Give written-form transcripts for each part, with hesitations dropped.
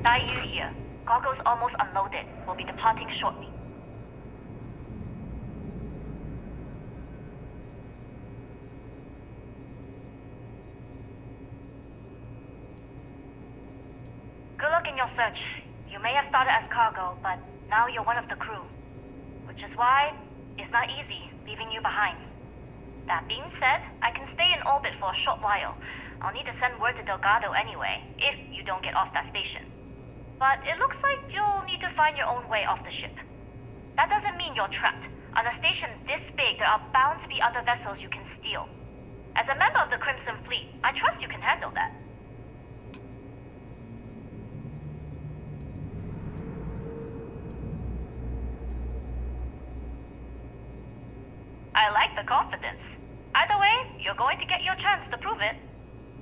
IU here. Goggles almost unloaded. We'll be departing shortly. Good luck in your search. You may have started as cargo, but now you're one of the crew. Which is why it's not easy leaving you behind. That being said, I can stay in orbit for a short while. I'll need to send word to Delgado anyway, if you don't get off that station. But it looks like you'll need to find your own way off the ship. That doesn't mean you're trapped. On a station this big, there are bound to be other vessels you can steal. As a member of the Crimson Fleet, I trust you can handle that. I like the confidence. Either way, you're going to get your chance to prove it.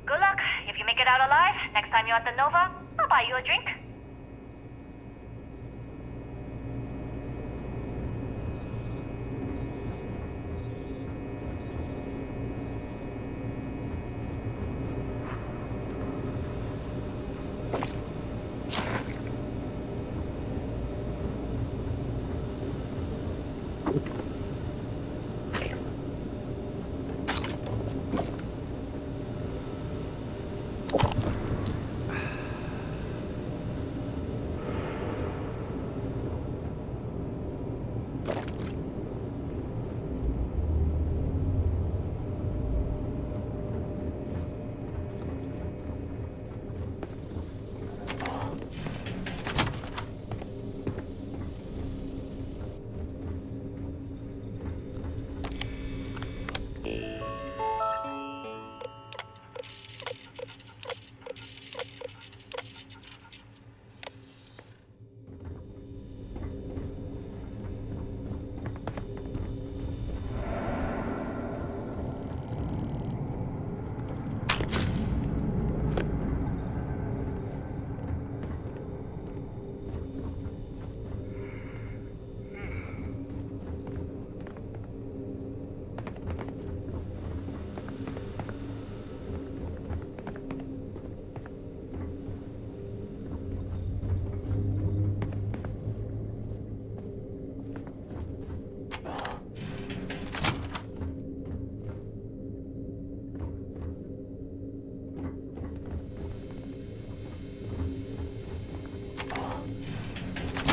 Good luck. If you make it out alive, next time you're at the Nova, I'll buy you a drink.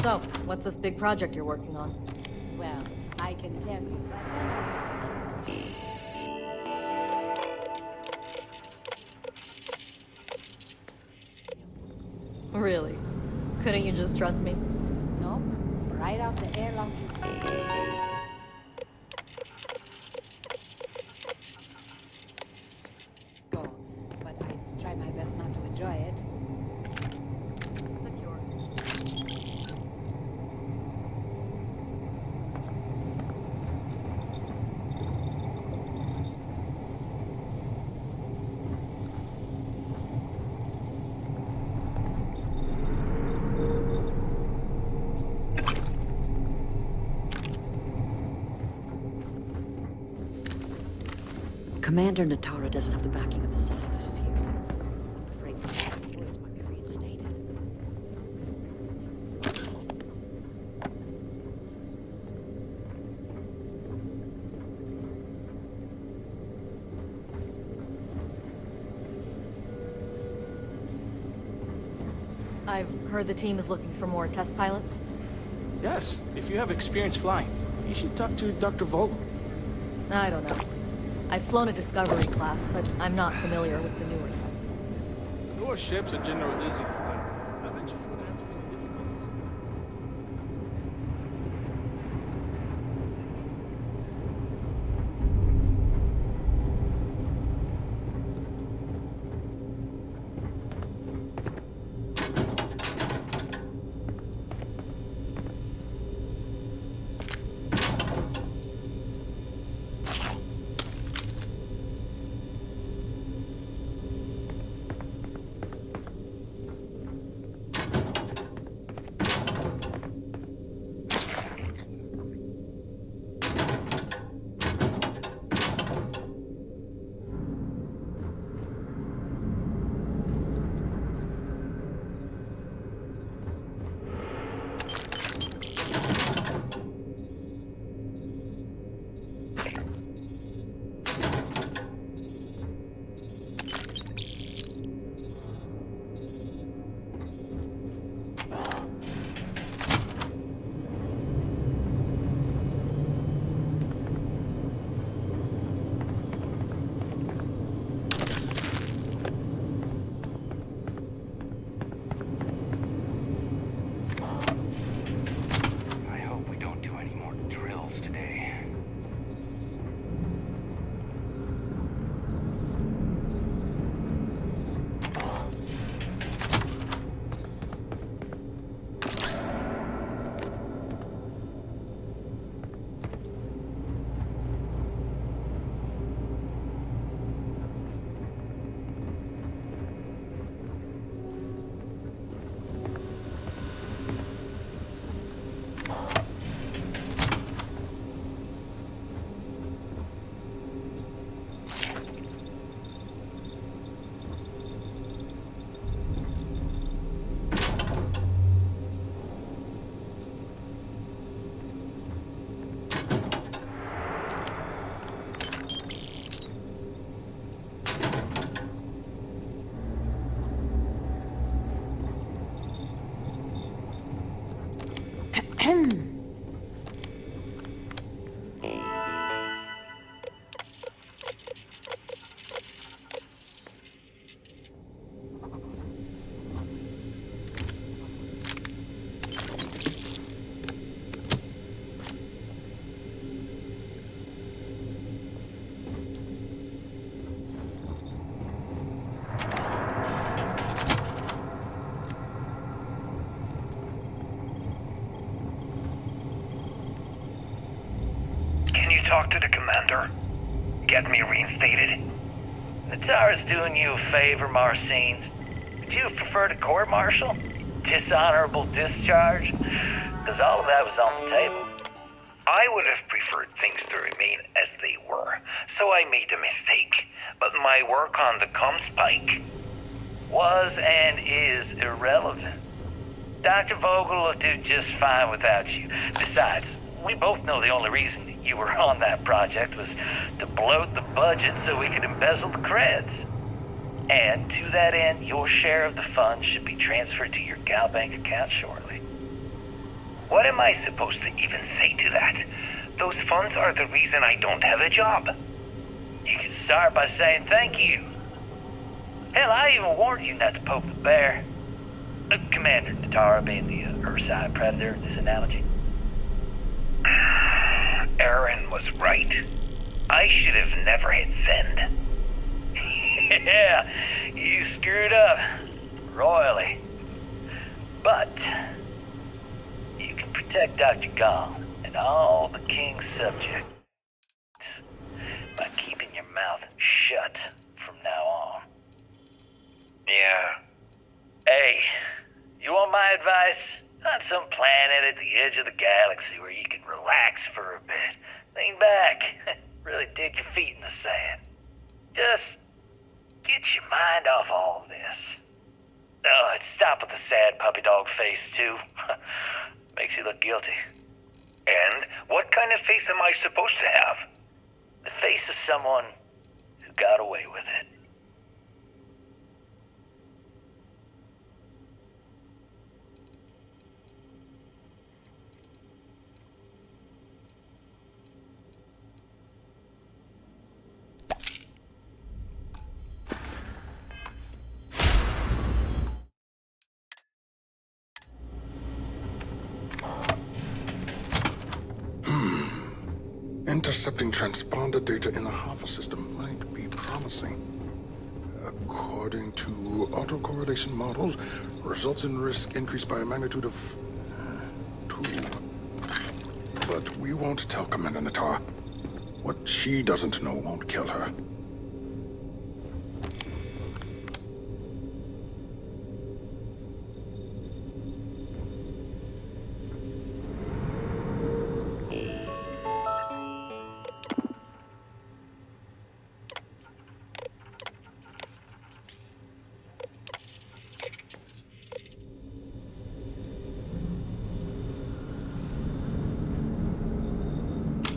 So, what's this big project you're working on? Well, I can tell you, but then I'd have to kill you. Really? Couldn't you just trust me? Nope. Right out the airlock. Go. But I try my best not to enjoy it. Secure. Commander Natara doesn't have the backing of the scientists here. I'm afraid his words might be reinstated. I've heard the team is looking for more test pilots. Yes, if you have experience flying, you should talk to Dr. Vogel. I don't know. I've flown a Discovery class, but I'm not familiar with the newer type. Newer ships are generally easy to fly. Eventually you're gonna have to meet difficulties. talk to the commander? Get me reinstated? Natara's doing you a favor, Marcine. Would you prefer to court-martial? Dishonorable discharge? Because all of that was on the table. I would have preferred things to remain as they were, so I made a mistake. But my work on the ComSpike Was and is irrelevant. Dr. Vogel will do just fine without you. Besides, we both know the only reason you were on that project was to bloat the budget so we could embezzle the creds. And to that end, your share of the funds should be transferred to your Gal Bank account shortly. What am I supposed to even say to that? Those funds are the reason I don't have a job. You can start by saying thank you. Hell, I even warned you not to poke the bear. Commander Natara being the Ursine Predator in this analogy. Aaron was right. I should have never hit send. Yeah, you screwed up. Royally. But you can protect Dr. Gong and all the King's subjects by keeping your mouth shut from now on. Yeah. Hey, you want my advice? On some planet at the edge of the galaxy where you can relax for a bit. Lean back. Really dig your feet in the sand. Just get your mind off all this. Oh, and stop with the sad puppy dog face, too. Makes you look guilty. And what kind of face am I supposed to have? The face of someone who got away with it. Intercepting transponder data in the Alpha system might be promising. According to autocorrelation models, results in risk increased by a magnitude of 2. But we won't tell Commander Natara. What she doesn't know won't kill her.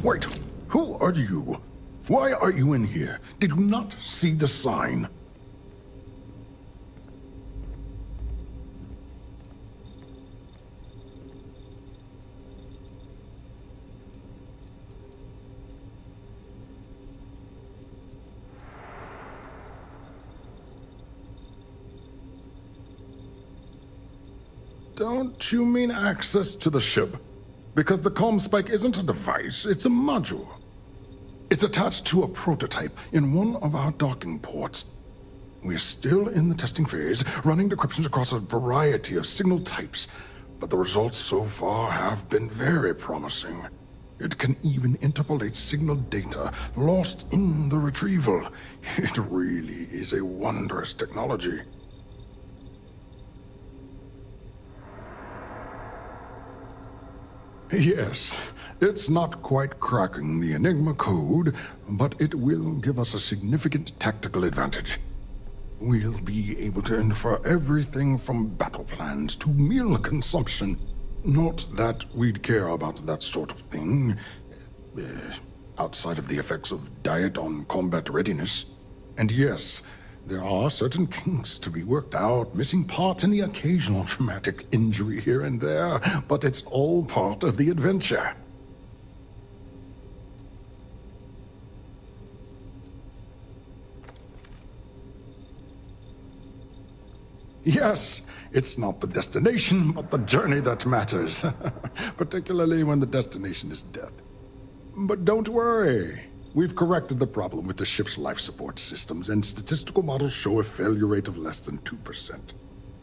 Wait, who are you? Why are you in here? Did you not see the sign? Don't you mean access to the ship? Because the ComSpike isn't a device, it's a module. It's attached to a prototype in one of our docking ports. We're still in the testing phase, running decryptions across a variety of signal types, but the results so far have been very promising. It can even interpolate signal data lost in the retrieval. It really is a wondrous technology. Yes, it's not quite cracking the Enigma code, but it will give us a significant tactical advantage. We'll be able to infer everything from battle plans to meal consumption. Not that we'd care about that sort of thing, outside of the effects of diet on combat readiness. And yes, there are certain kinks to be worked out, missing parts and the occasional traumatic injury here and there, but it's all part of the adventure. Yes, it's not the destination, but the journey that matters, particularly when the destination is death. But don't worry. We've corrected the problem with the ship's life support systems, and statistical models show a failure rate of less than 2%.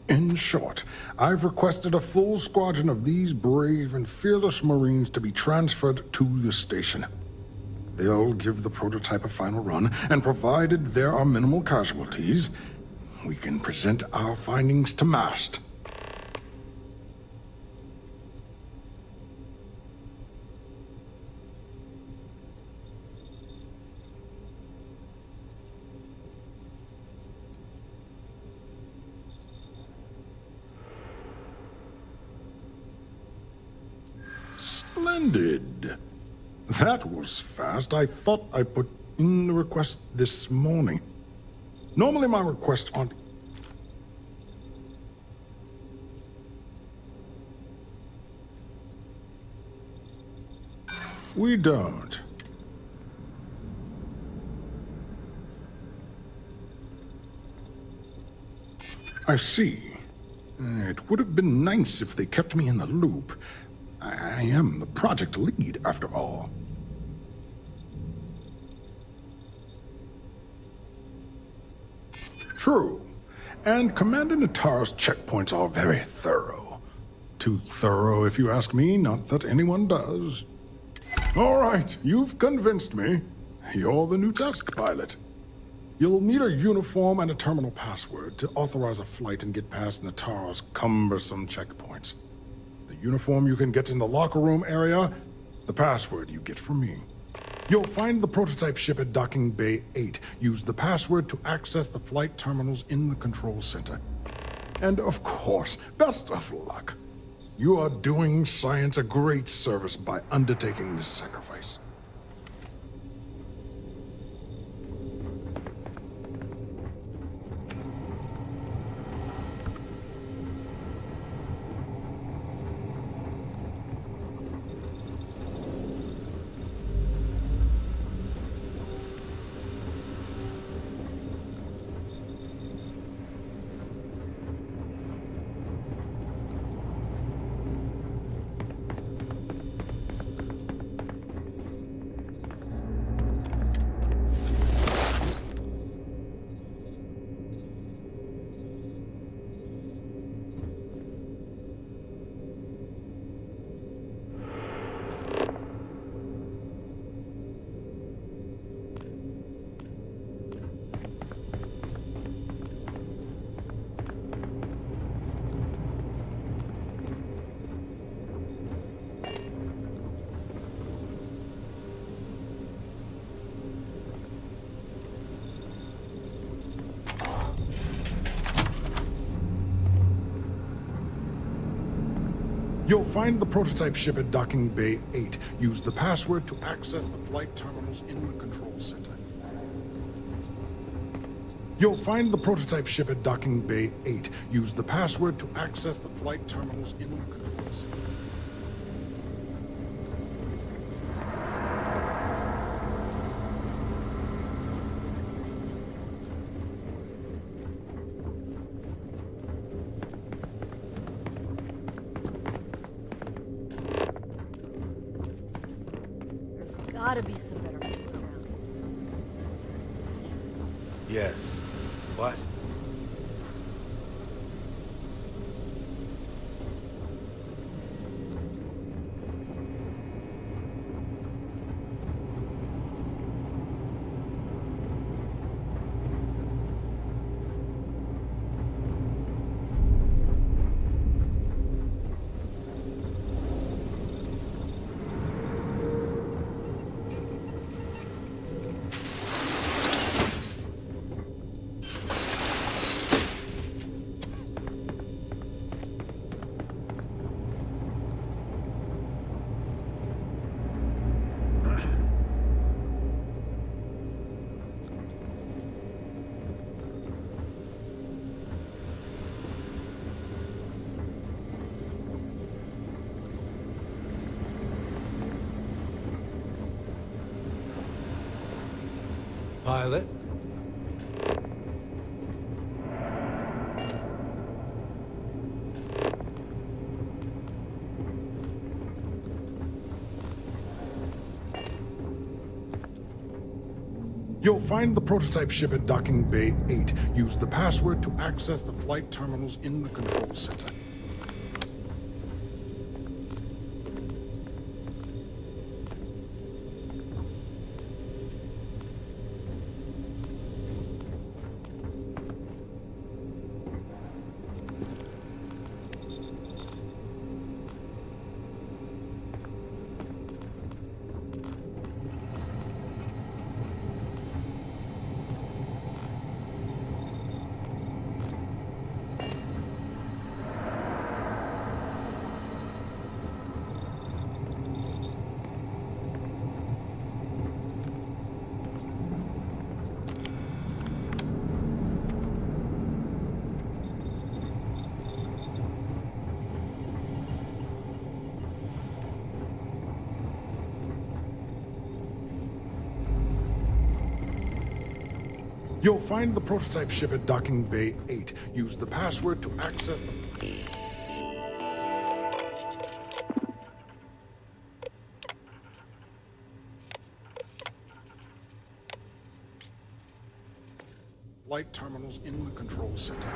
In short, I've requested a full squadron of these brave and fearless Marines to be transferred to the station. They'll give the prototype a final run, and provided there are minimal casualties, we can present our findings to MAST. Splendid. That was fast. I thought I put in the request this morning. Normally my requests aren't... We don't. I see. It would have been nice if they kept me in the loop. I am the project lead, after all. True. And Commander Natara's checkpoints are very thorough. Too thorough, if you ask me, not that anyone does. All right, you've convinced me. You're the new task pilot. You'll need a uniform and a terminal password to authorize a flight and get past Natara's cumbersome checkpoints. The uniform you can get in the locker room area, the password you get from me. You'll find the prototype ship at Docking Bay 8. Use the password to access the flight terminals in the control center. And of course, best of luck. You are doing science a great service by undertaking this sacrifice. You'll find the prototype ship at Docking Bay 8. Use the password to access the flight terminals in the control center. You'll find the prototype ship at Docking Bay 8. Use the password to access the flight terminals in the control center. Gotta be some better people around. Yes. What? Pilot? You'll find the prototype ship at Docking Bay 8. Use the password to access the flight terminals in the control center. You'll find the prototype ship at Docking Bay 8. Use the password to access the... Flight terminals in the control center.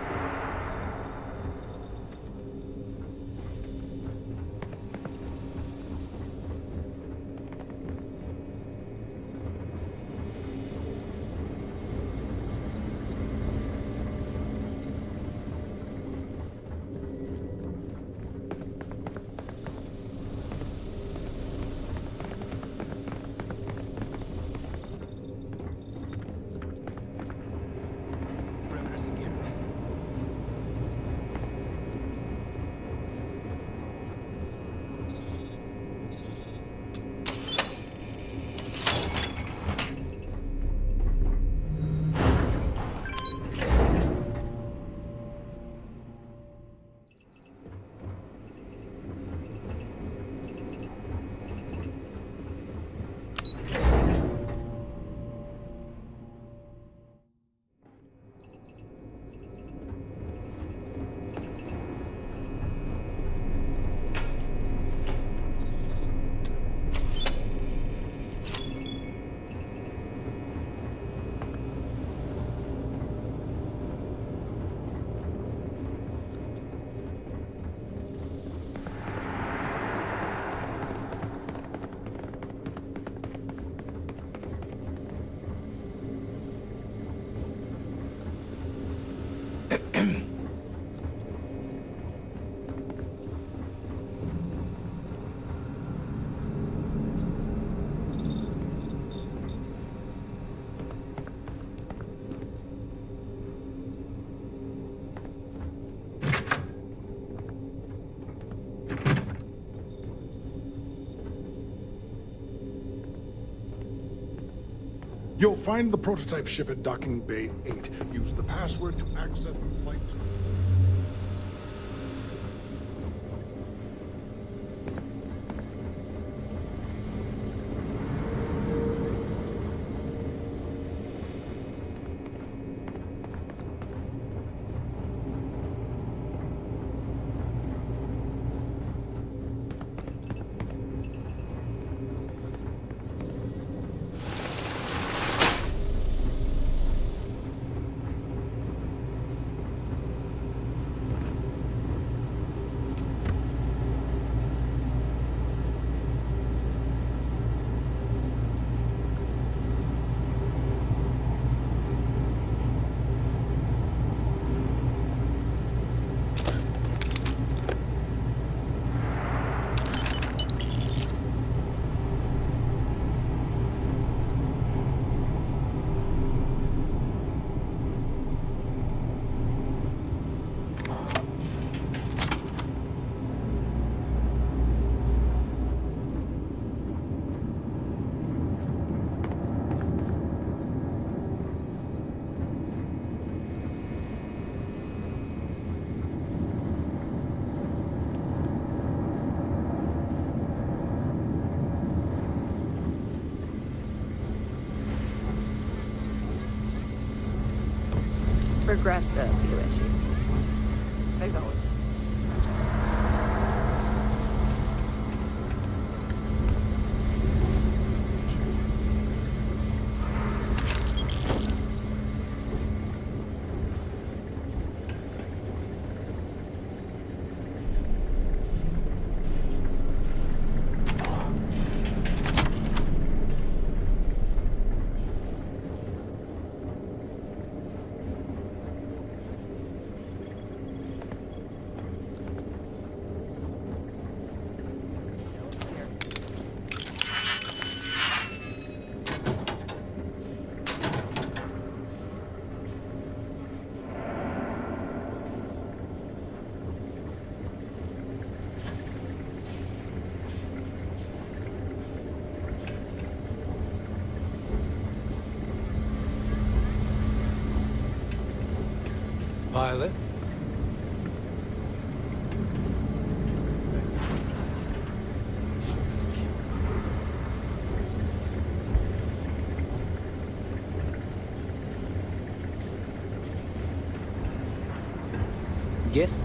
You'll find the prototype ship at Docking Bay 8. Use the password to access the flight. Progressed a few issues this one. There's always this project. Pilot? Guess?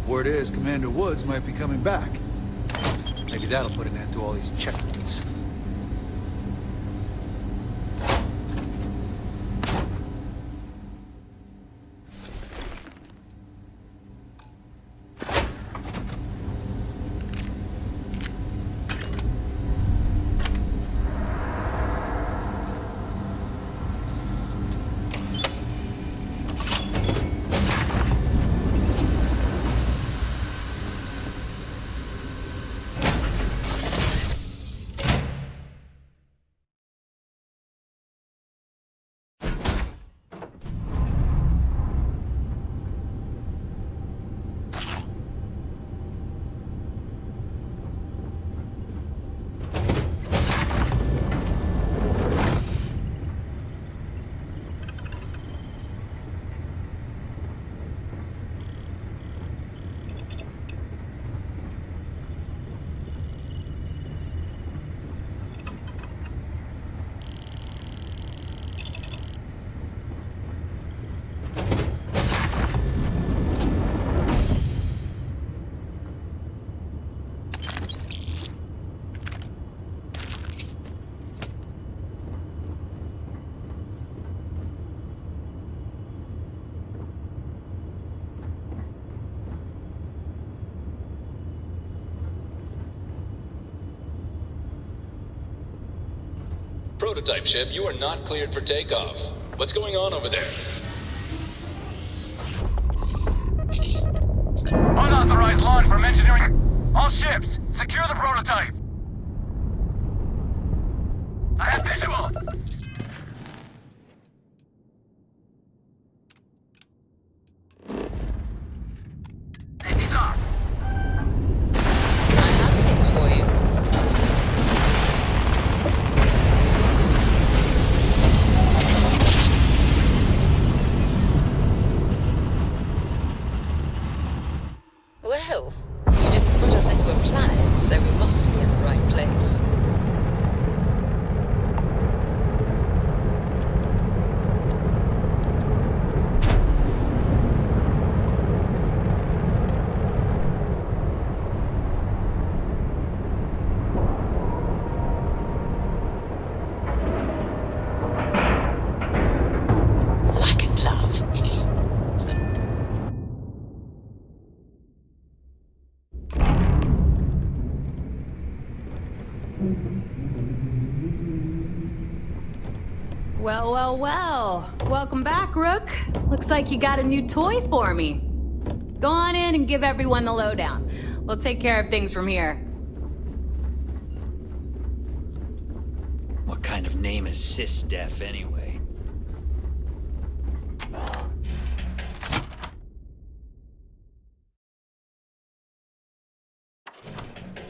Word is Commander Woods might be coming back. Maybe that'll put an end to all these checkpoints. Prototype ship, you are not cleared for takeoff. What's going on over there? Unauthorized launch from engineering. All ships, secure the prototype. I have visual. Safety's off. I have hits for you. Well, you didn't put us into a planet, so we must be in the right place. Like a glove. Well, well, well. Welcome back, Rook. Looks like you got a new toy for me. Go on in and give everyone the lowdown. We'll take care of things from here. What kind of name is Sysdef anyway?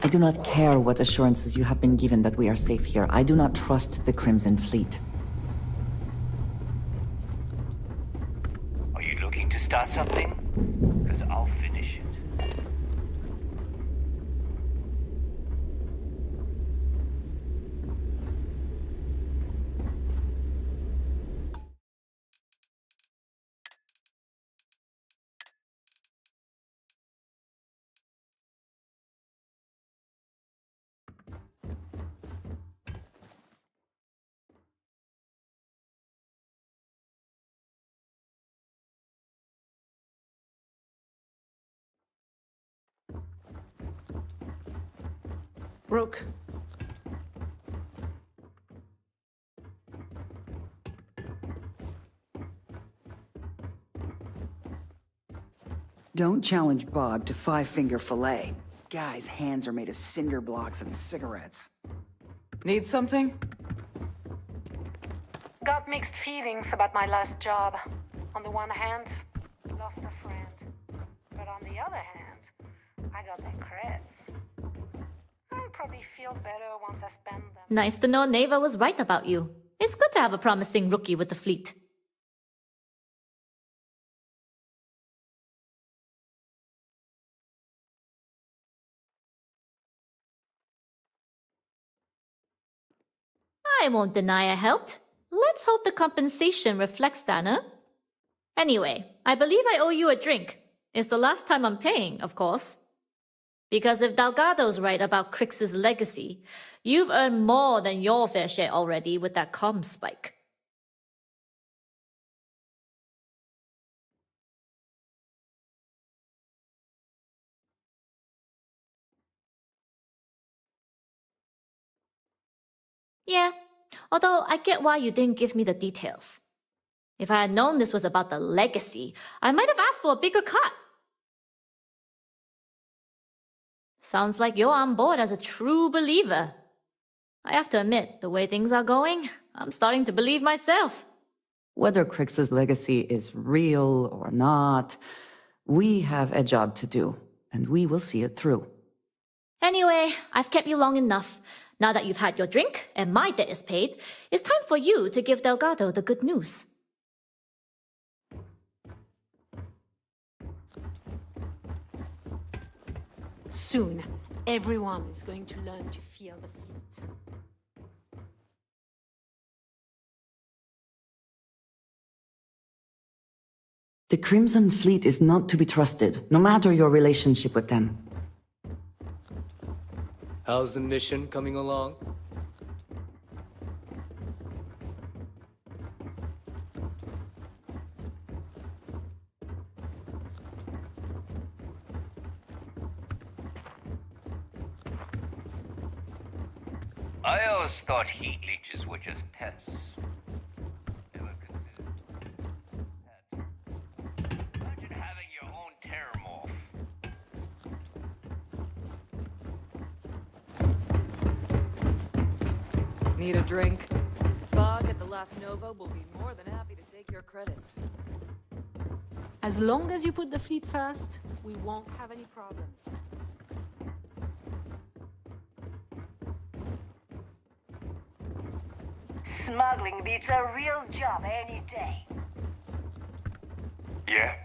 I do not care what assurances you have been given that we are safe here. I do not trust the Crimson Fleet. Are you looking to start something? Because I'll finish it. Rook. Don't challenge Bob to five-finger fillet. Guy's hands are made of cinder blocks and cigarettes. Need something? Got mixed feelings about my last job. On the one hand, lost a friend. But on the other hand, I got the creds. I'll probably feel better once I spend them. Nice to know Neva was right about you. It's good to have a promising rookie with the fleet. I won't deny I helped. Let's hope the compensation reflects that, huh? Anyway, I believe I owe you a drink. It's the last time I'm paying, of course. Because if Delgado's right about Crix's legacy, you've earned more than your fair share already with that comm spike. Yeah, although I get why you didn't give me the details. If I had known this was about the legacy, I might have asked for a bigger cut. Sounds like you're on board as a true believer. I have to admit, the way things are going, I'm starting to believe myself. Whether Crix's legacy is real or not, we have a job to do, and we will see it through. Anyway, I've kept you long enough. Now that you've had your drink and my debt is paid, it's time for you to give Delgado the good news. Soon, everyone is going to learn to fear the fleet. The Crimson Fleet is not to be trusted, no matter your relationship with them. How's the mission coming along? I always thought heat leeches were just pests. Never considered pet. Imagine having your own terramorph. Need a drink? Bog at the last Nova will be more than happy to take your credits. As long as you put the fleet first, we won't have any problems. Smuggling beats a real job any day. Yeah?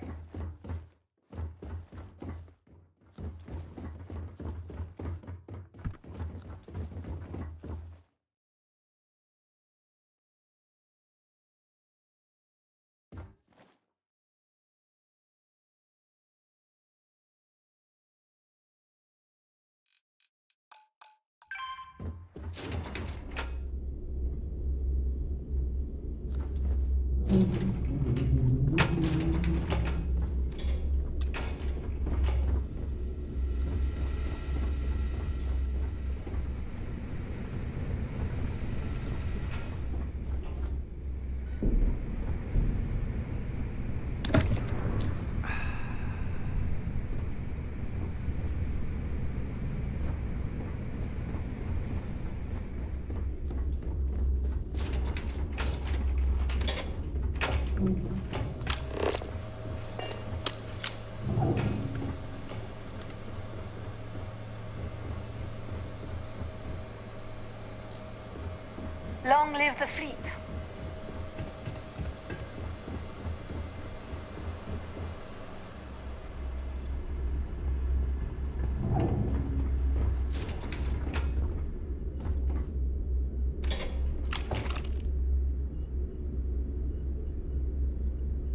Long live the fleet.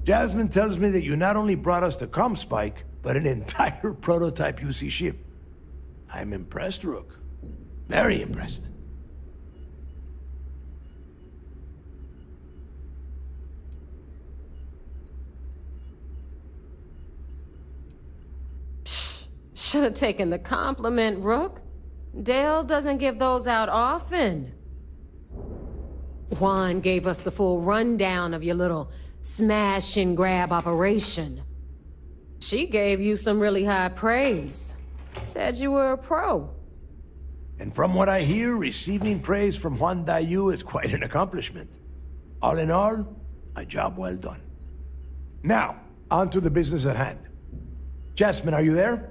Jasmine tells me that you not only brought us the ComSpike, but an entire prototype UC ship. I'm impressed, Rook. Very impressed. Should have taken the compliment, Rook. Dale doesn't give those out often. Juan gave us the full rundown of your little smash and grab operation. She gave you some really high praise. Said you were a pro. And from what I hear, receiving praise from Juan Dayu is quite an accomplishment. All in all, a job well done. Now, on to the business at hand. Jasmine, are you there?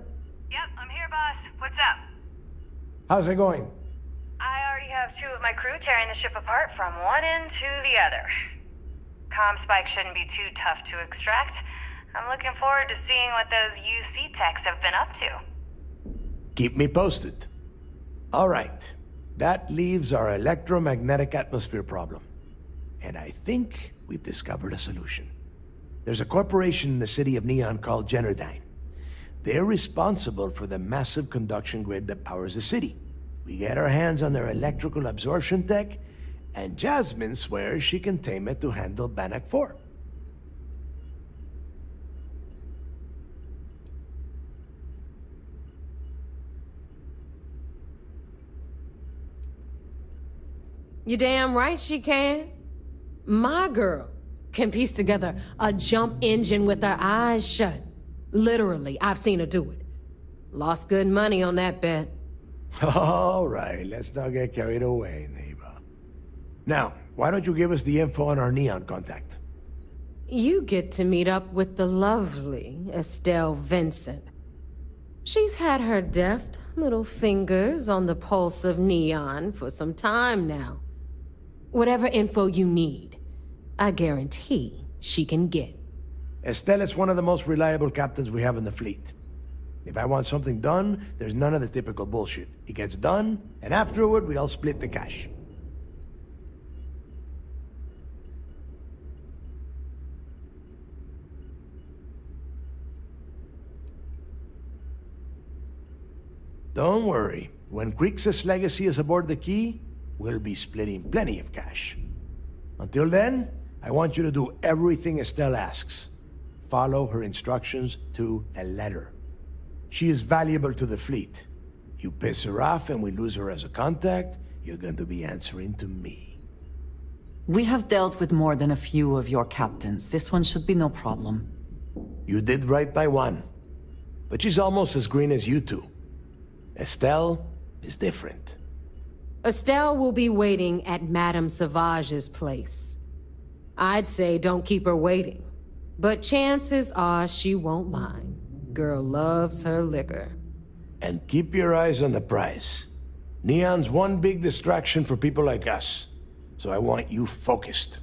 Yep, I'm here, boss. What's up? How's it going? I already have 2 of my crew tearing the ship apart from one end to the other. Comm spike shouldn't be too tough to extract. I'm looking forward to seeing what those UC techs have been up to. Keep me posted. All right. That leaves our electromagnetic atmosphere problem. And I think we've discovered a solution. There's a corporation in the city of Neon called Generdyne. They're responsible for the massive conduction grid that powers the city. We get our hands on their electrical absorption tech, and Jasmine swears she can tame it to handle Bannock 4. You damn right she can. My girl can piece together a jump engine with her eyes shut. Literally, I've seen her do it. Lost good money on that bet. All right, let's not get carried away, neighbor. Now, why don't you give us the info on our Neon contact? You get to meet up with the lovely Estelle Vincent. She's had her deft little fingers on the pulse of Neon for some time now. Whatever info you need, I guarantee she can get. Estelle is one of the most reliable captains we have in the fleet. If I want something done, there's none of the typical bullshit. It gets done, and afterward, we all split the cash. Don't worry. When Crixus' legacy is aboard the Key, we'll be splitting plenty of cash. Until then, I want you to do everything Estelle asks. Follow her instructions to a letter. She is valuable to the fleet. You piss her off and we lose her as a contact, you're going to be answering to me. We have dealt with more than a few of your captains. This one should be no problem. You did right by one. But she's almost as green as you two. Estelle is different. Estelle will be waiting at Madame Sauvage's place. I'd say don't keep her waiting, but chances are she won't mind. Girl loves her liquor. And keep your eyes on the prize. Neon's one big distraction for people like us, so I want you focused.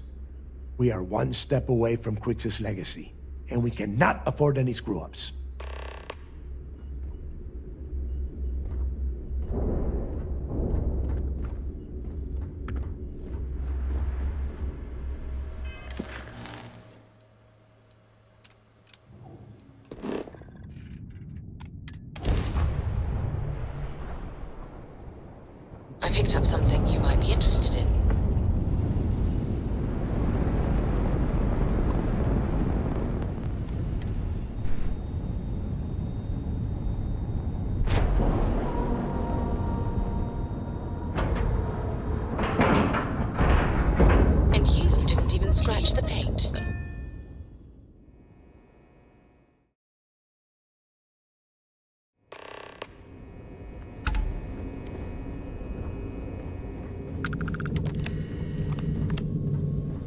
We are one step away from Crixus' legacy, and we cannot afford any screw-ups. I picked up something you might be interested in. And you didn't even scratch the paint.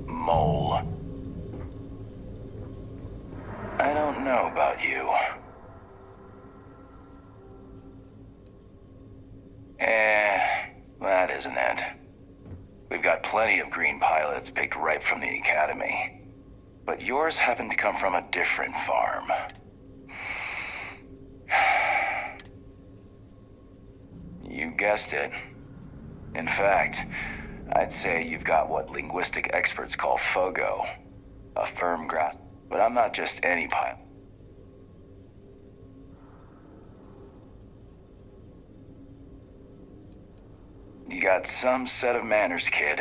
Mole. I don't know about you. That isn't it. We've got plenty of green pilots picked right from the academy. But yours happened to come from a different farm. You guessed it. In fact, I'd say you've got what linguistic experts call FOGO, a firm grasp. But I'm not just any pilot. You got some set of manners, kid.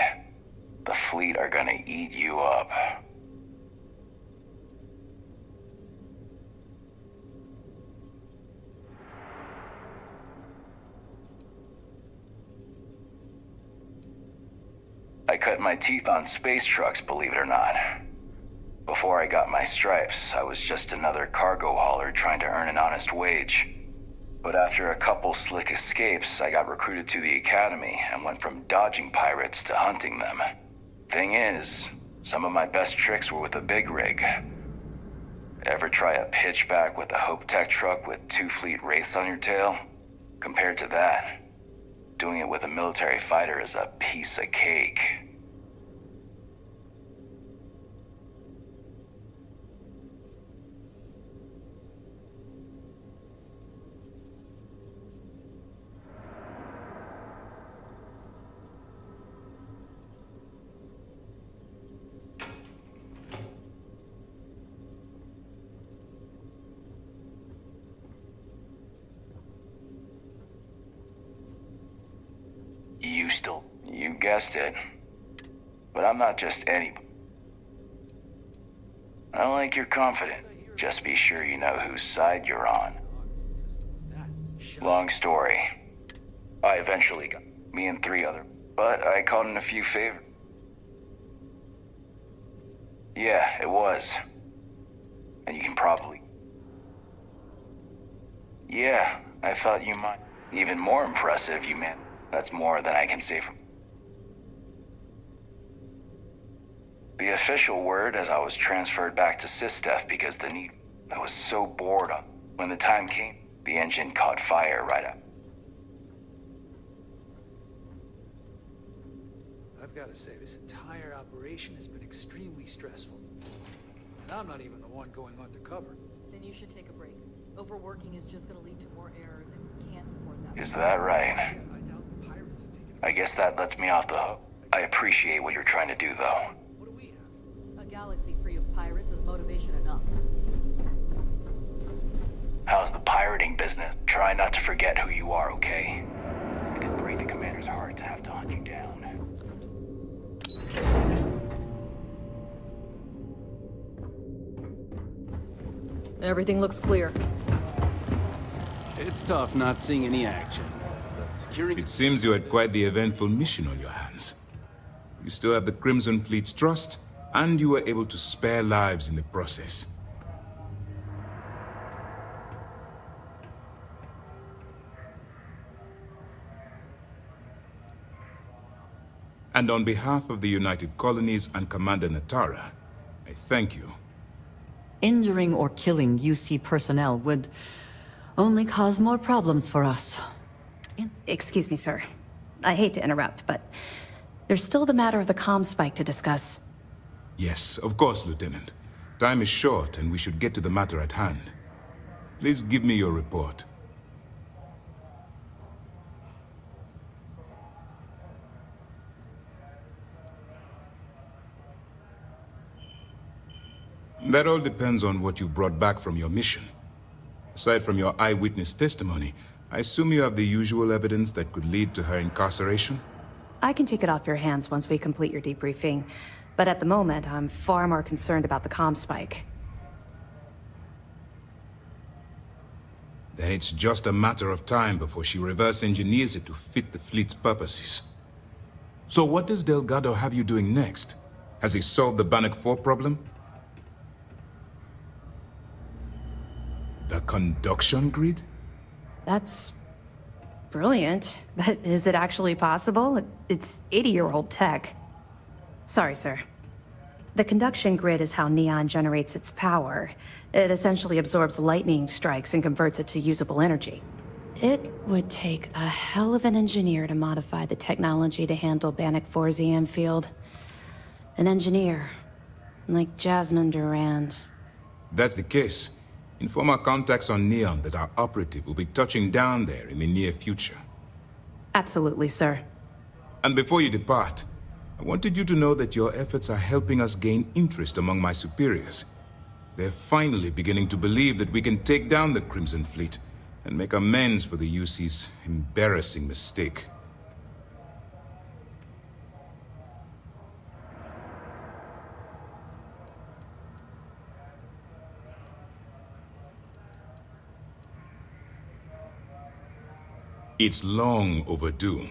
The fleet are gonna eat you up. I cut my teeth on space trucks, believe it or not. Before I got my stripes, I was just another cargo hauler trying to earn an honest wage. But after a couple slick escapes, I got recruited to the academy and went from dodging pirates to hunting them. Thing is, some of my best tricks were with a big rig. Ever try a pitchback with a Hope Tech truck with 2 fleet wraiths on your tail? Compared to that, doing it with a military fighter is a piece of cake. You guessed it. But I'm not just anybody. I like you're confident. Just be sure you know whose side you're on. Long story. I eventually got me and 3 other, but I caught in a few favors. Yeah, it was. And you can probably... Yeah, I thought you might. Even more impressive, you man. That's more than I can say from... The official word is I was transferred back to Sistef because the need... I was so bored. When the time came, the engine caught fire right up. I've got to say, this entire operation has been extremely stressful. And I'm not even the one going undercover. Then you should take a break. Overworking is just gonna lead to more errors, and we can't afford that. Is that right? I guess that lets me off the hook. I appreciate what you're trying to do, though. A galaxy free of pirates is motivation enough. How's the pirating business? Try not to forget who you are, okay? It'd break the commander's heart to have to hunt you down. Everything looks clear. It's tough not seeing any action. But securing... It seems you had quite the eventful mission on your hands. You still have the Crimson Fleet's trust, and you were able to spare lives in the process. And on behalf of the United Colonies and Commander Natara, I thank you. Injuring or killing UC personnel would only cause more problems for us. Excuse me, sir. I hate to interrupt, but there's still the matter of the comm spike to discuss. Yes, of course, Lieutenant. Time is short, and we should get to the matter at hand. Please give me your report. That all depends on what you brought back from your mission. Aside from your eyewitness testimony, I assume you have the usual evidence that could lead to her incarceration? I can take it off your hands once we complete your debriefing, but at the moment, I'm far more concerned about the comm spike. Then it's just a matter of time before she reverse engineers it to fit the fleet's purposes. So what does Delgado have you doing next? Has he solved the Bannock 4 problem? The conduction grid? That's brilliant, but is it actually possible? It's 80-year-old tech. Sorry, sir. The conduction grid is how Neon generates its power. It essentially absorbs lightning strikes and converts it to usable energy. It would take a hell of an engineer to modify the technology to handle Bannock 4's EM field. An engineer, like Jasmine Durand. That's the case. Inform our contacts on Neon that our operative will be touching down there in the near future. Absolutely, sir. And before you depart, I wanted you to know that your efforts are helping us gain interest among my superiors. They're finally beginning to believe that we can take down the Crimson Fleet and make amends for the UC's embarrassing mistake. It's long overdue.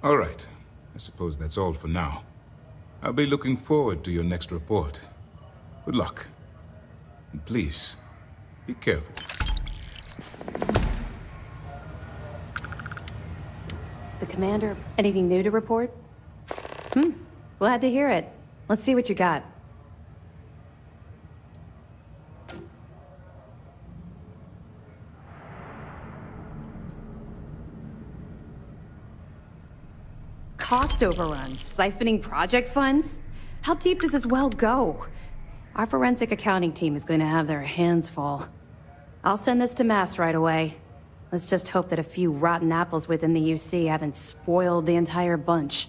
All right. I suppose that's all for now. I'll be looking forward to your next report. Good luck. And please, be careful. The commander, anything new to report? Glad to hear it. Let's see what you got. Cost overruns, siphoning project funds? How deep does this well go? Our forensic accounting team is going to have their hands full. I'll send this to Mass right away. Let's just hope that a few rotten apples within the UC haven't spoiled the entire bunch.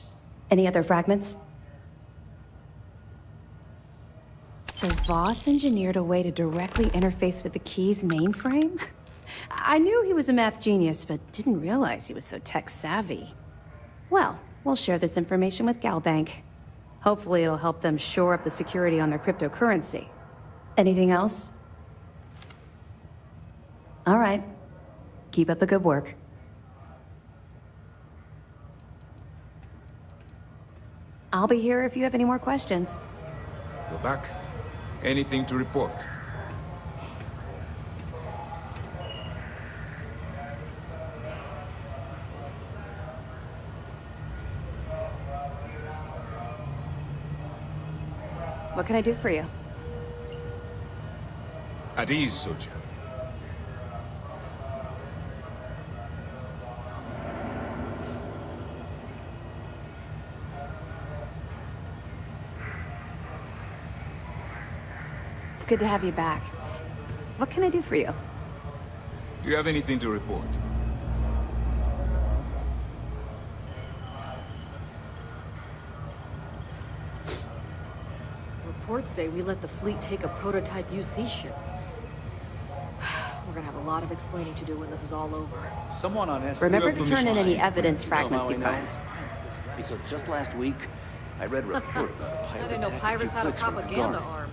Any other fragments? So Voss engineered a way to directly interface with the Key's mainframe? I knew he was a math genius, but didn't realize he was so tech-savvy. Well, we'll share this information with Galbank. Hopefully it'll help them shore up the security on their cryptocurrency. Anything else? All right. Keep up the good work. I'll be here if you have any more questions. Go back. Anything to report? What can I do for you? At ease, soldier. It's good to have you back. What can I do for you? Do you have anything to report? Reports say we let the fleet take a prototype UC ship. We're gonna have a lot of explaining to do when this is all over. Someone on S. Remember to turn in any evidence fragments you find. Because just last week, I read a report about a I pirate didn't know attack pirates had a few clicks from propaganda Kagari. arm.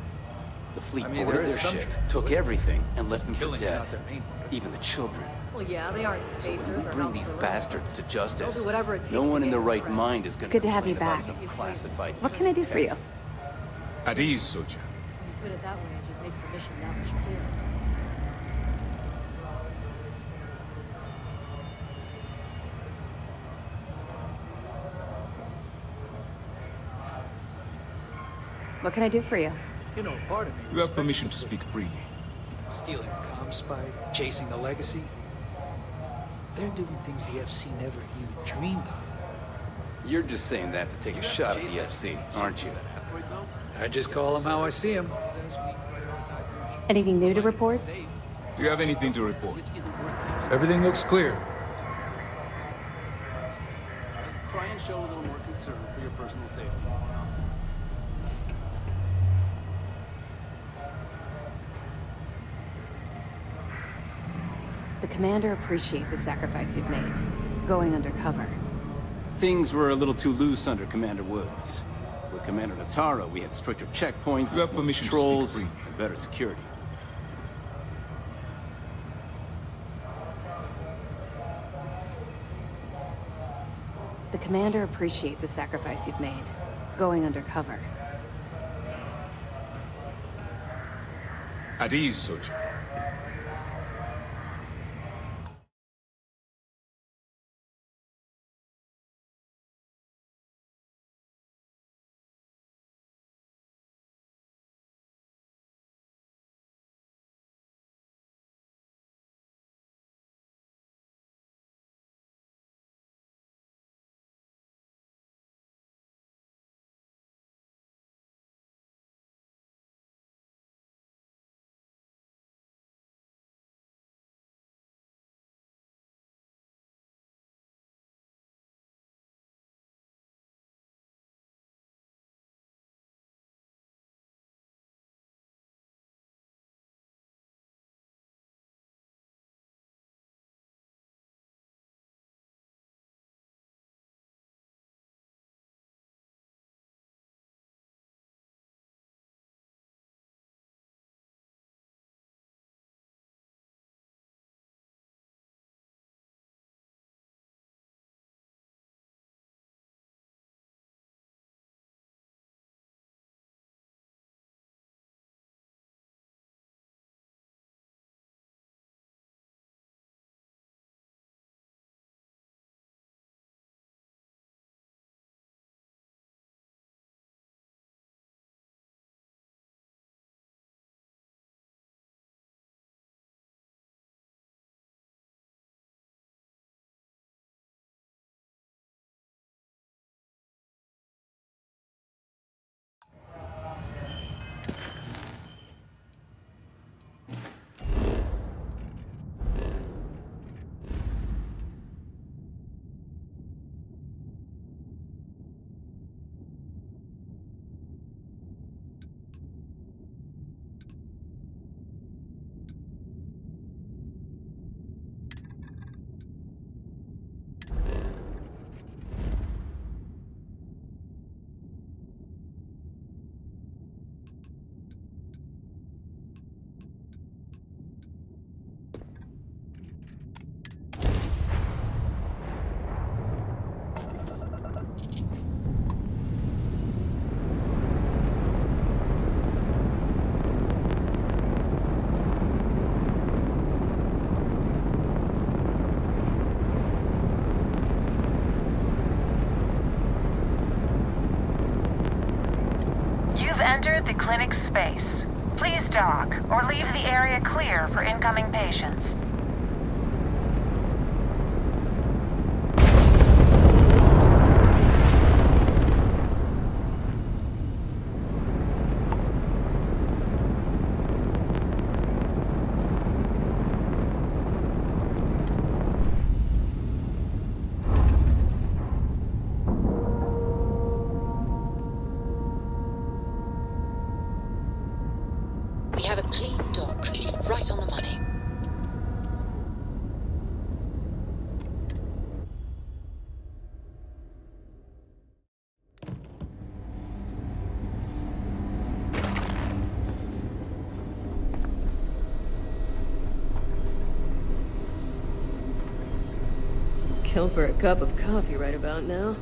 The fleet I mean, boarded there is their some ship, truth to took it. everything, and left them for Killing's dead. not their main motive. Even the children. Well, yeah, they aren't So spacers when we or bring House these of the bastards to justice, They'll do whatever it takes no to one in get their it right right. mind is going It's good to have you about back. some classified. What can I do for you? At ease, soldier. When you put it that way, it just makes the mission that much clearer. What can I do for you? You know, part of me You have permission to speak freely. stealing the comm spy, chasing the legacy. They're doing things the FC never even dreamed of. You're just saying that to take a shot at the FC, aren't you? I just call them how I see them. Anything new to report? Do you have anything to report? Everything looks clear. Just try and show a little more concern for your personal safety. The commander appreciates the sacrifice you've made, going undercover. Things were a little too loose under Commander Woods. With Commander Natara, we had stricter checkpoints, You have permission to speak controls, freely. and better security. The commander appreciates the sacrifice you've made, going undercover. At ease, soldier. You've entered the clinic's space. Please dock, or leave the area clear for incoming patients. We have a clean dock, right on the money. Kill for a cup of coffee right about now.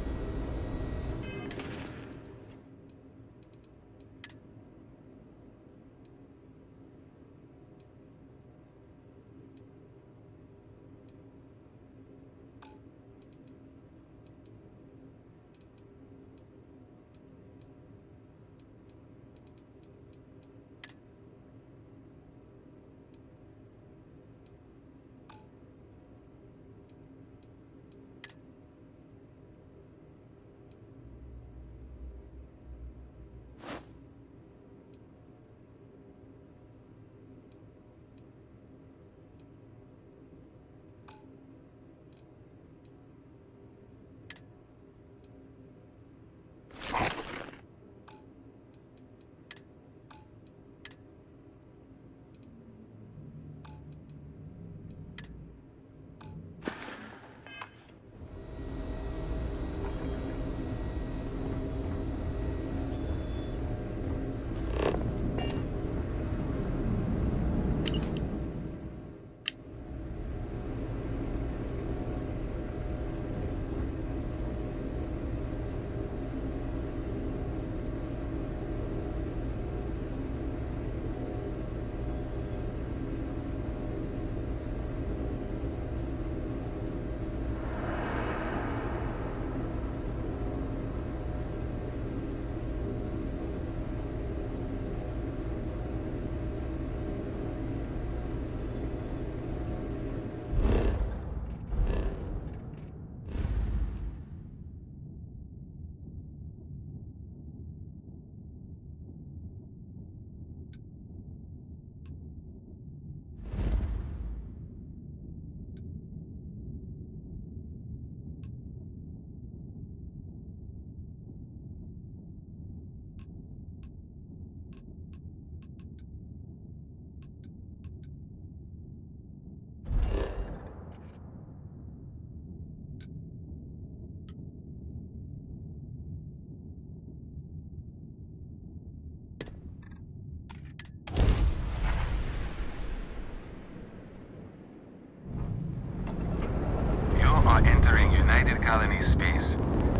are entering United Colony space.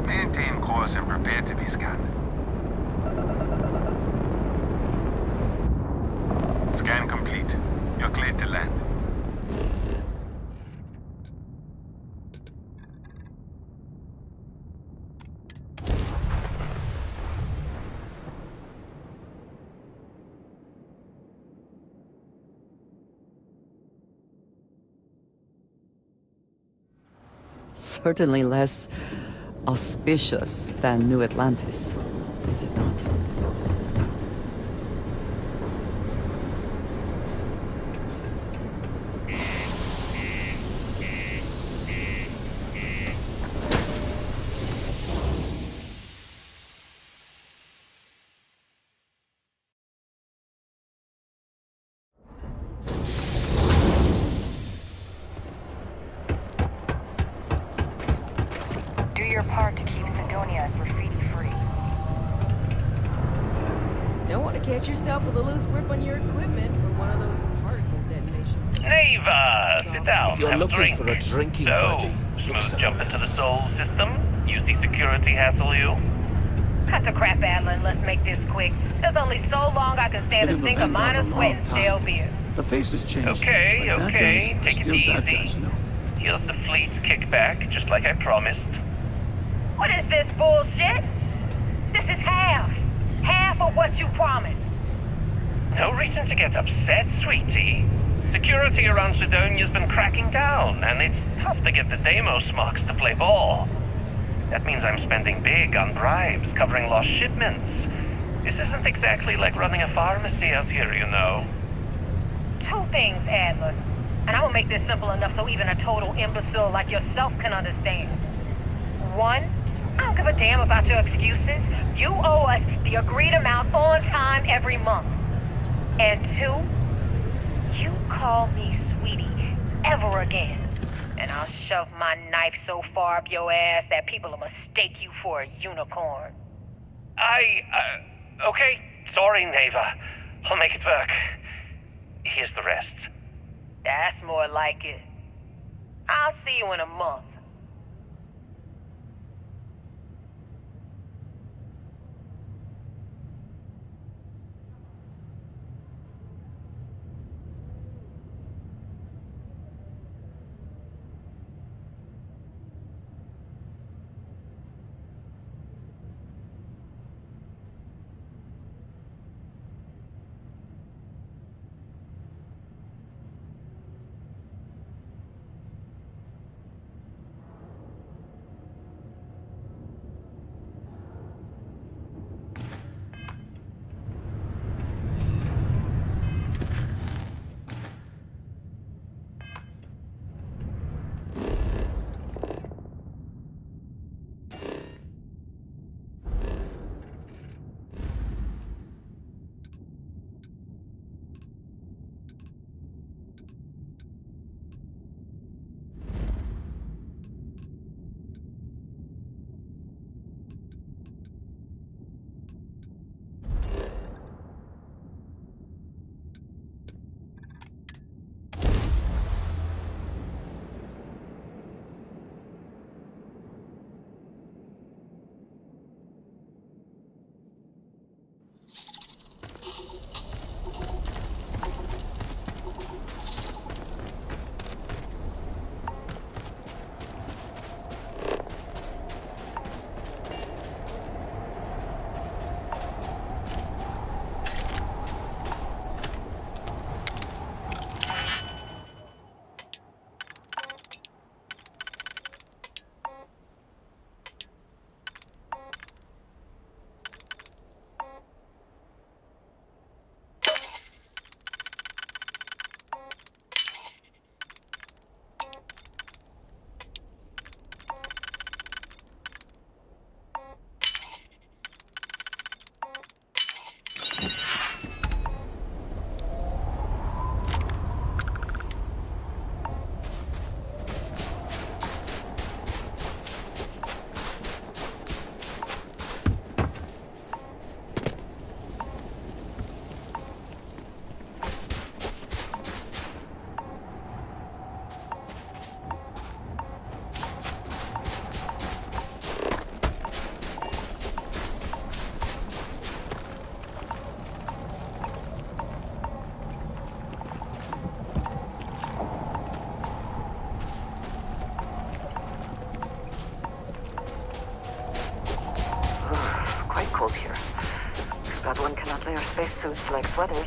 Maintain course and prepare to be scanned. Scan complete. You're cleared to land. Certainly less auspicious than New Atlantis, is it not? Do your part to keep Sidonia and Graffiti free. Don't want to catch yourself with a loose grip on your equipment when one of those particle detonations. Neva, sit down. If you're have looking a drink. for a drinking So, buddy, look smooth jump into the somewhere soul system? Use the security hassle you? Cut the crap, Adlin. Let's make this quick. There's only so long I can stand a sink of minor sweat and stale beer. The face has changed. Okay, but bad okay. guys are Take it still bad easy. guys, you know. Here's the fleet's kickback, just like I promised. What is this bullshit? This is half. Half of what you promised. No reason to get upset, sweetie. Security around Sidonia's been cracking down, and it's tough to get the Deimos marks to play ball. That means I'm spending big on bribes, covering lost shipments. This isn't exactly like running a pharmacy out here, you know. Two things, Adler. And I'm gonna make this simple enough so even a total imbecile like yourself can understand. One, I don't give a damn about your excuses. You owe us the agreed amount on time every month. And two, you call me sweetie ever again, and I'll shove my knife so far up your ass that people will mistake you for a unicorn. Okay. Sorry, Neva. I'll make it work. Here's the rest. That's more like it. I'll see you in a month. Cold here. That one cannot wear spacesuits like sweaters.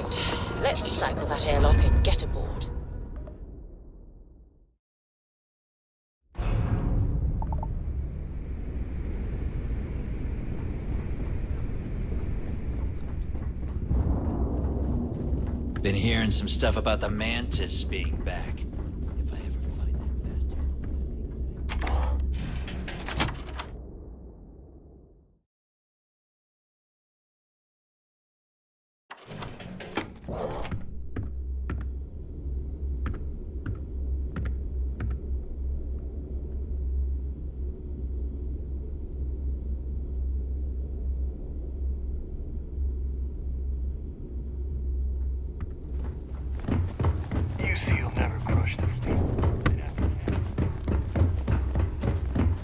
Right. Let's cycle that airlock and get aboard. Been hearing some stuff about the Mantis being back. If I ever find that bastard.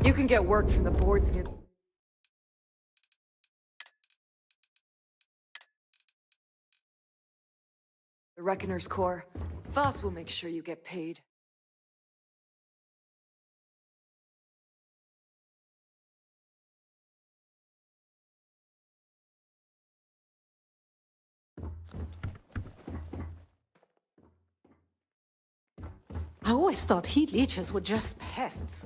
You can get work from the boards near the Reckoner's Core. Voss will make sure you get paid. I always thought heat leeches were just pests.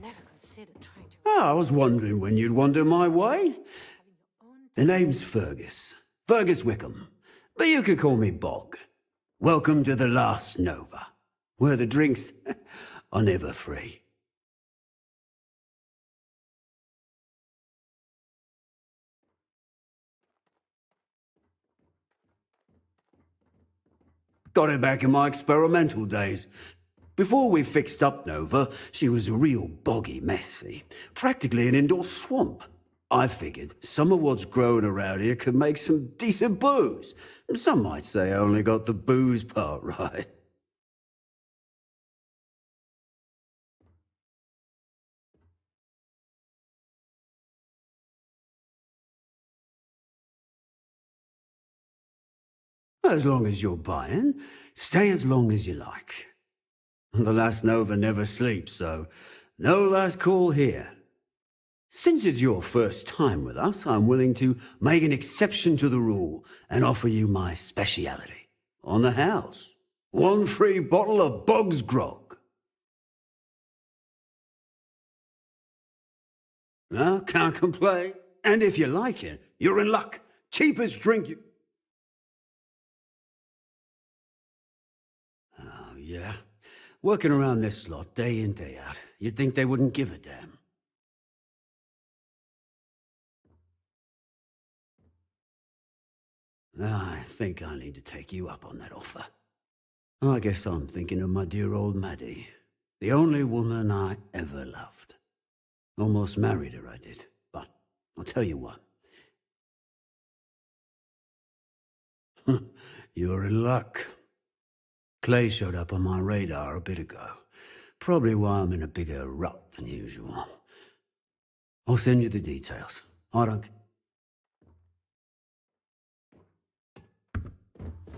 Never considered trying to... I was wondering when you'd wander my way. The name's Fergus. Fergus Wickham. But you could call me Bog. Welcome to the last Nova, where the drinks are never free. Got her back in my experimental days. Before we fixed up Nova, she was a real boggy mess, see? Practically an indoor swamp. I figured some of what's growing around here could make some decent booze. Some might say I only got the booze part right. As long as you're buying, stay as long as you like. The last Nova never sleeps, so no last call here. Since it's your first time with us, I'm willing to make an exception to the rule and offer you my speciality. On the house. 1 free bottle of Bog's Grog. No, can't complain. And if you like it, you're in luck. Cheapest drink you... Oh, yeah. Working around this slot day in, day out. You'd think they wouldn't give a damn. I think I need to take you up on that offer. I guess I'm thinking of my dear old Maddie. The only woman I ever loved. Almost married her, I did. But I'll tell you what. You're in luck. Clay showed up on my radar a bit ago. Probably why I'm in a bigger rut than usual. I'll send you the details. I don't...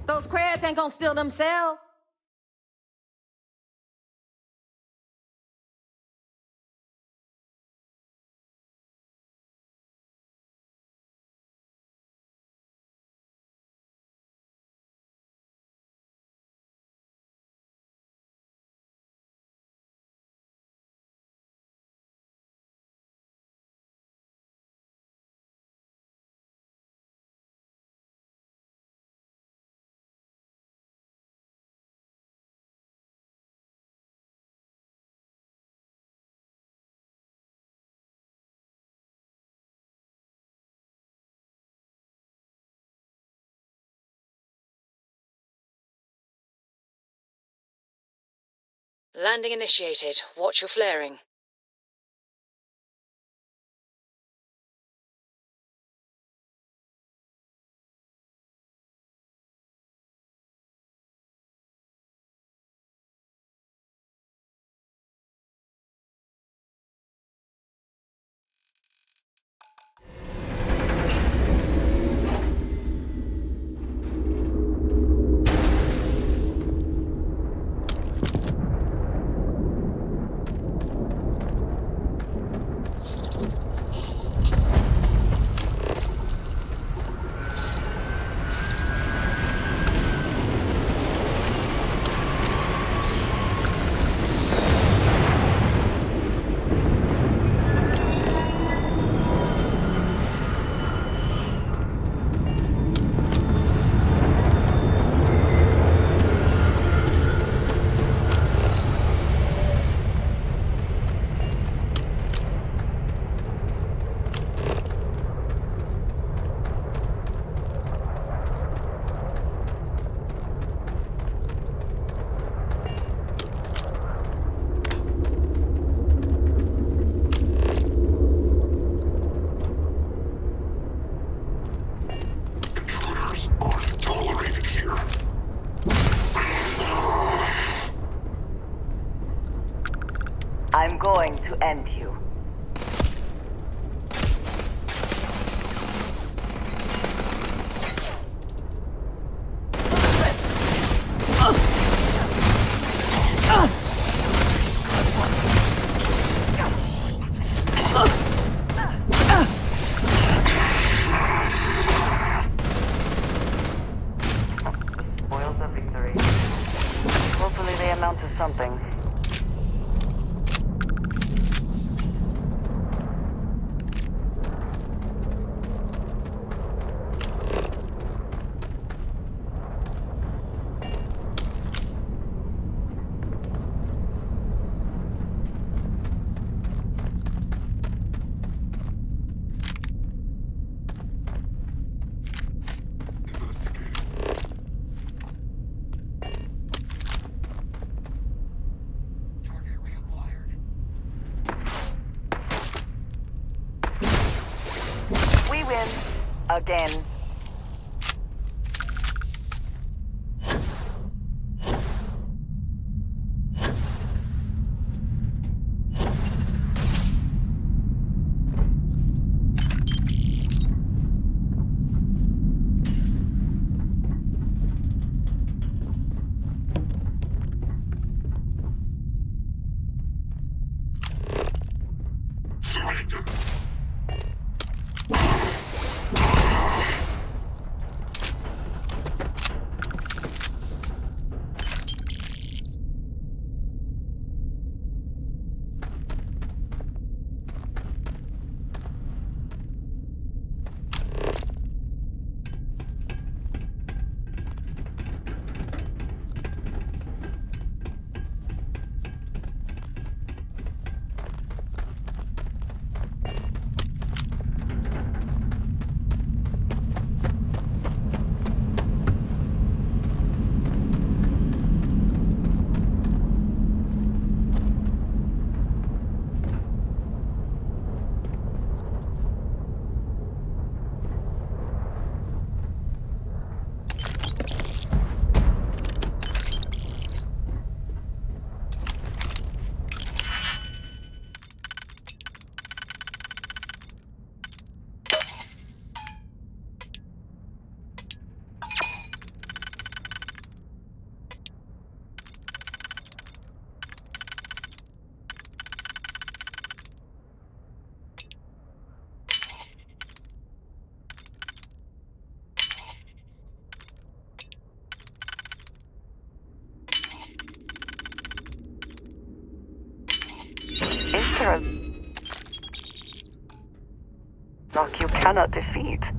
Those crabs ain't gonna steal themselves. Landing initiated. Watch your flaring. going to end you. Spoils of victory. Hopefully they amount to something. We win. Again. Is there a knock you cannot defeat?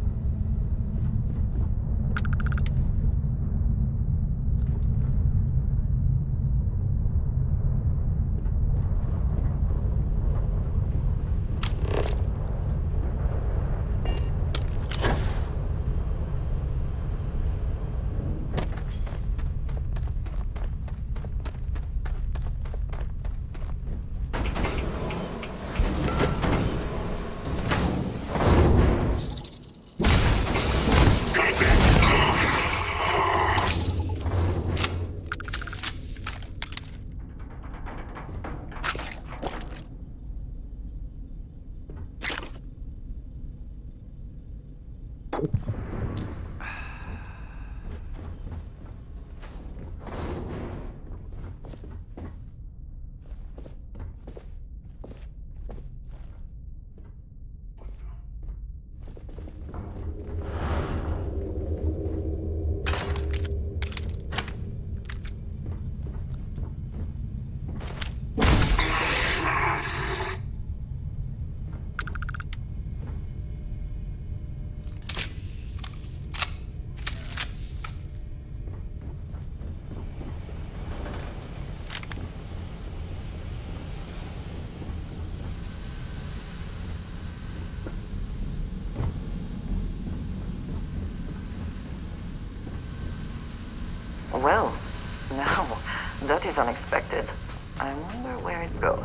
Well, now, that is unexpected. I wonder where it goes.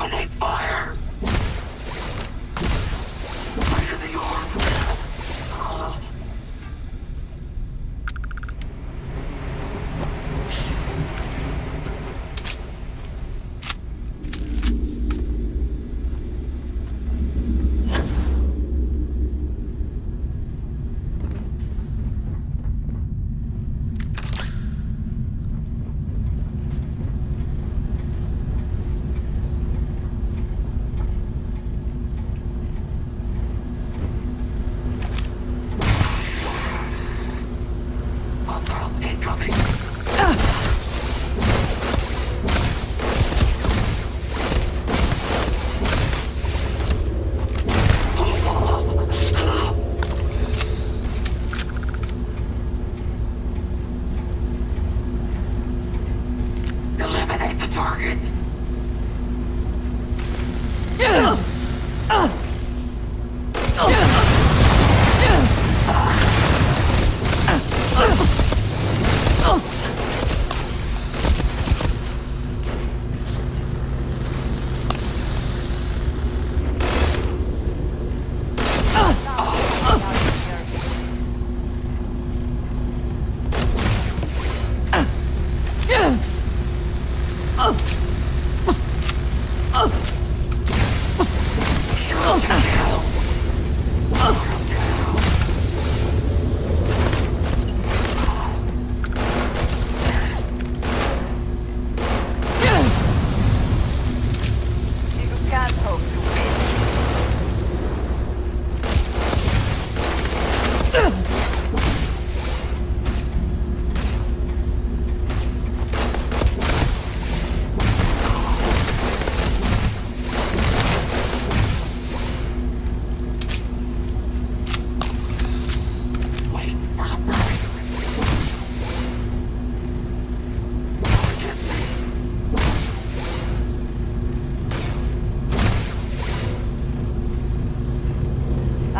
Opening fire! Fire the orb! Eliminate the target!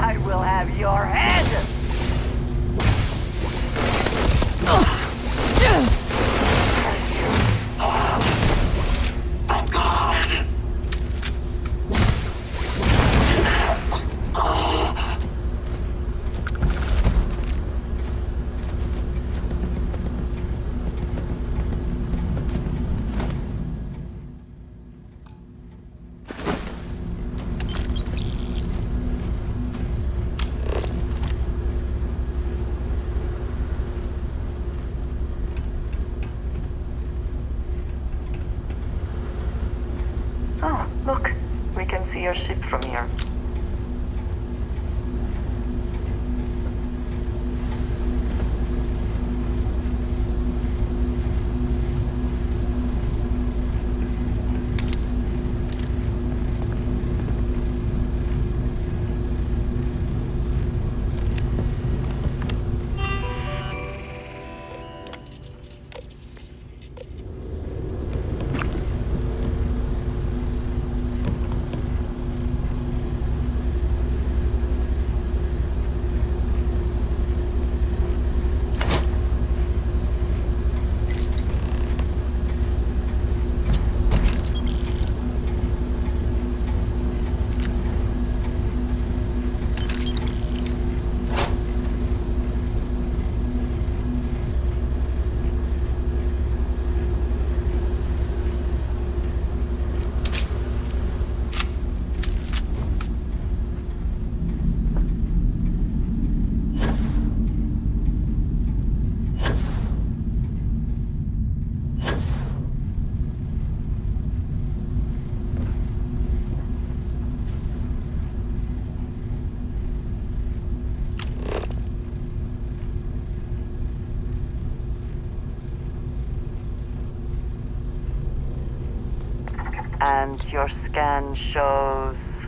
I will have your head! I'm gone! Oh, look. We can see your ship from here. And your scan shows...